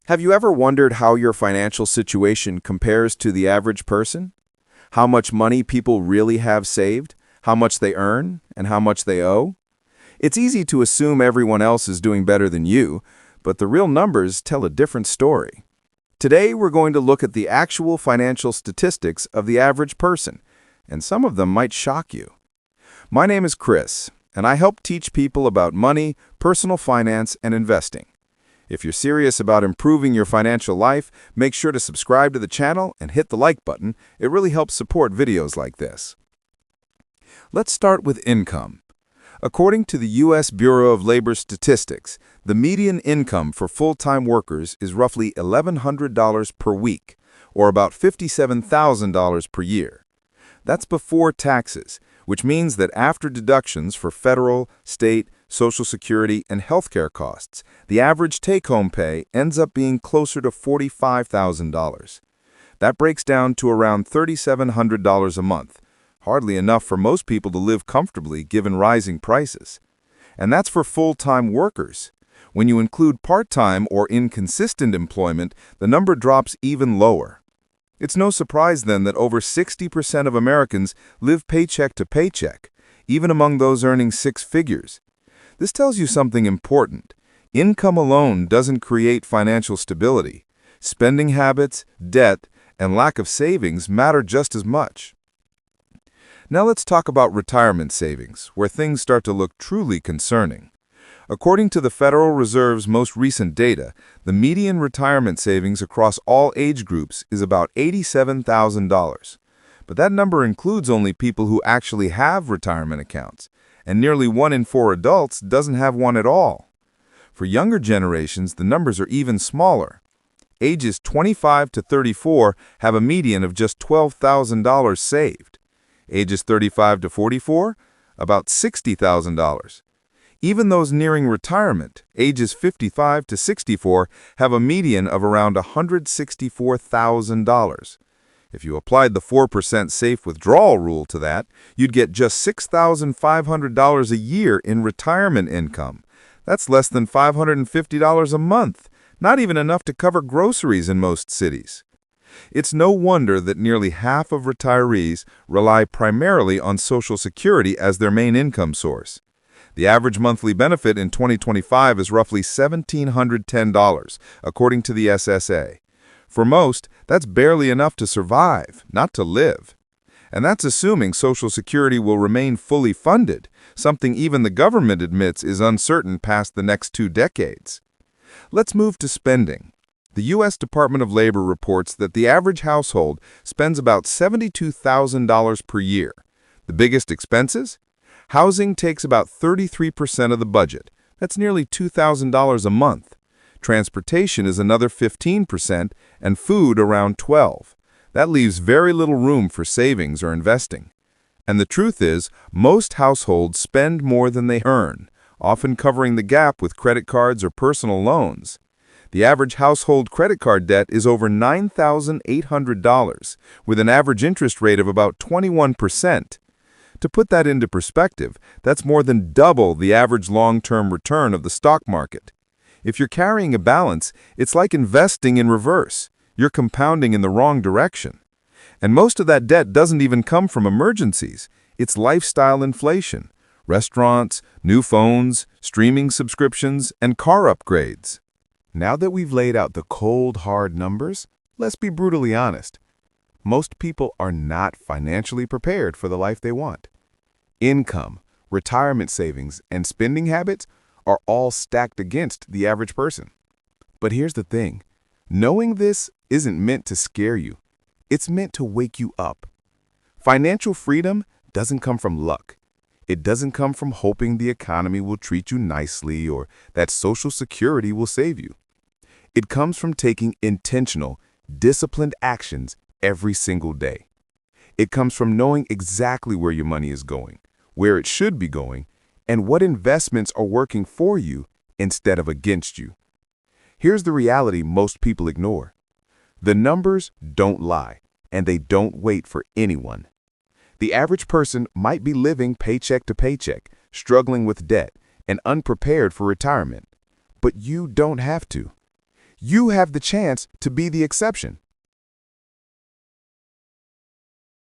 Have you ever wondered how your financial situation compares to the average person? How much money people really have saved, how much they earn, and how much they owe? It's easy to assume everyone else is doing better than you, but the real numbers tell a different story. Today, we're going to look at the actual financial statistics of the average person, and some of them might shock you. My name is Chris, and I help teach people about money, personal finance, and investing. If you're serious about improving your financial life, make sure to subscribe to the channel and hit the like button. It really helps support videos like this. Let's start with income. According to the U.S. Bureau of Labor Statistics, the median income for full-time workers is roughly $1,100 per week, or about $57,000 per year. That's before taxes, which means that after deductions for federal, state, Social Security, and healthcare costs, the average take-home pay ends up being closer to $45,000. That breaks down to around $3,700 a month, hardly enough for most people to live comfortably given rising prices. And that's for full-time workers. When you include part-time or inconsistent employment, the number drops even lower. It's no surprise then that over 60% of Americans live paycheck to paycheck, even among those earning six figures. This tells you something important. Income alone doesn't create financial stability. Spending habits, debt, and lack of savings matter just as much. Now let's talk about retirement savings, where things start to look truly concerning. According to the Federal Reserve's most recent data, the median retirement savings across all age groups is about $87,000. But that number includes only people who actually have retirement accounts, and nearly 1 in 4 adults doesn't have one at all. For younger generations, the numbers are even smaller. Ages 25 to 34 have a median of just $12,000 saved. Ages 35 to 44, about $60,000. Even those nearing retirement, ages 55 to 64, have a median of around $164,000. If you applied the 4% safe withdrawal rule to that, you'd get just $6,500 a year in retirement income. That's less than $550 a month, not even enough to cover groceries in most cities. It's no wonder that nearly half of retirees rely primarily on Social Security as their main income source. The average monthly benefit in 2025 is roughly $1,710, according to the SSA. For most, that's barely enough to survive, not to live. And that's assuming Social Security will remain fully funded, something even the government admits is uncertain past the next 2 decades. Let's move to spending. The U.S. Department of Labor reports that the average household spends about $72,000 per year. The biggest expenses? Housing takes about 33% of the budget. That's nearly $2,000 a month. Transportation is another 15%, and food around 12%. That leaves very little room for savings or investing. And the truth is, most households spend more than they earn, often covering the gap with credit cards or personal loans. The average household credit card debt is over $9,800, with an average interest rate of about 21%. To put that into perspective, that's more than double the average long-term return of the stock market. If you're carrying a balance, it's like investing in reverse. You're compounding in the wrong direction. And most of that debt doesn't even come from emergencies. It's lifestyle inflation, restaurants, new phones, streaming subscriptions, and car upgrades. Now that we've laid out the cold, hard numbers, let's be brutally honest. Most people are not financially prepared for the life they want. Income, retirement savings, and spending habits are all stacked against the average person. But here's the thing. Knowing this isn't meant to scare you. It's meant to wake you up. Financial freedom doesn't come from luck. It doesn't come from hoping the economy will treat you nicely or that Social Security will save you. It comes from taking intentional, disciplined actions every single day. It comes from knowing exactly where your money is going, where it should be going, and what investments are working for you instead of against you. Here's the reality most people ignore. The numbers don't lie, and they don't wait for anyone. The average person might be living paycheck to paycheck, struggling with debt, and unprepared for retirement. But you don't have to. You have the chance to be the exception.